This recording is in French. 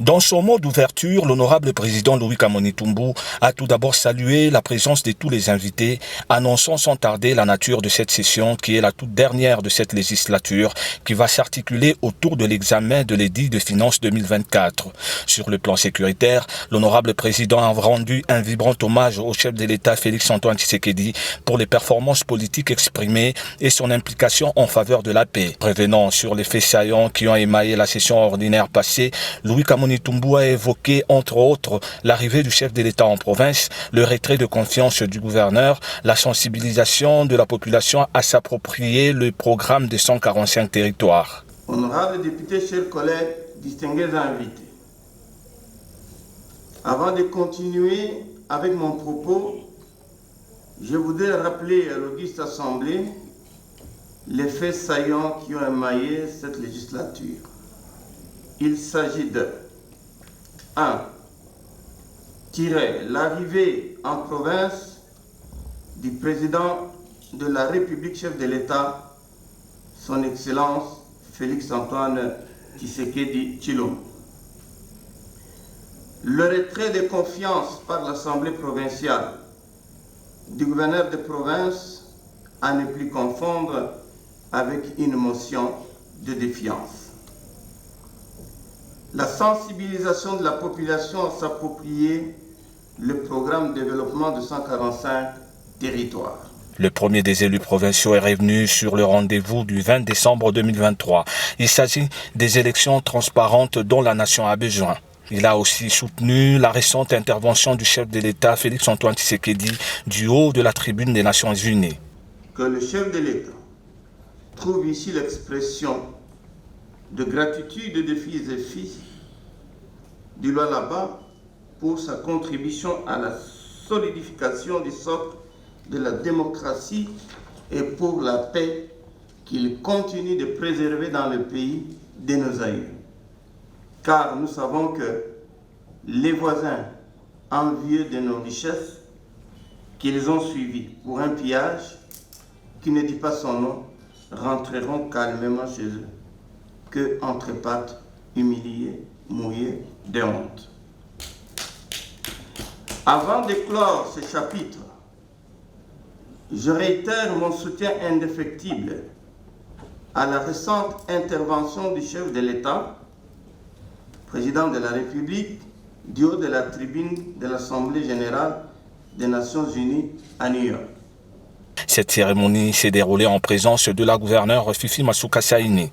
Dans son mot d'ouverture, l'honorable président Louis Kamoni-Toumbo a tout d'abord salué la présence de tous les invités, annonçant sans tarder la nature de cette session qui est la toute dernière de cette législature qui va s'articuler autour de l'examen de l'édit de finances 2024. Sur le plan sécuritaire, l'honorable président a rendu un vibrant hommage au chef de l'État Félix-Antoine Tshisekedi pour les performances politiques exprimées et son implication en faveur de la paix. Prévenant sur les faits saillants qui ont émaillé la session ordinaire passée, Louis Kamoni-Toumbo a évoqué entre autres l'arrivée du chef de l'État en province, le retrait de confiance du gouverneur, la sensibilisation de la population à s'approprier le programme de 145 territoires. Honorables députés, chers collègues, distingués invités, avant de continuer avec mon propos, je voudrais rappeler à l'auguste Assemblée les faits saillants qui ont émaillé cette législature. Il s'agit de 1. L'arrivée en province du président de la République, chef de l'État, son Excellence Félix-Antoine Tshisekedi Tshilombo. Le retrait de confiance par l'Assemblée provinciale du gouverneur de province à ne plus confondre avec une motion de défiance. La sensibilisation de la population à s'approprier le programme de développement de 145 territoires. Le premier des élus provinciaux est revenu sur le rendez-vous du 20 décembre 2023. Il s'agit des élections transparentes dont la nation a besoin. Il a aussi soutenu la récente intervention du chef de l'État Félix-Antoine Tshisekedi du haut de la tribune des Nations Unies. Que le chef de l'État trouve ici l'expression de gratitude des filles et filles du Lualaba pour sa contribution à la solidification du socle de la démocratie et pour la paix qu'il continue de préserver dans le pays de nos aïeux. Car nous savons que les voisins envieux de nos richesses qu'ils ont suivis pour un pillage qui ne dit pas son nom rentreront calmement chez eux, que entre pattes, humiliés, mouillés de honte. Avant de clore ce chapitre, je réitère mon soutien indéfectible à la récente intervention du chef de l'État, président de la République, du haut de la tribune de l'Assemblée générale des Nations unies à New York. Cette cérémonie s'est déroulée en présence de la gouverneure Fifi Masuka Saini.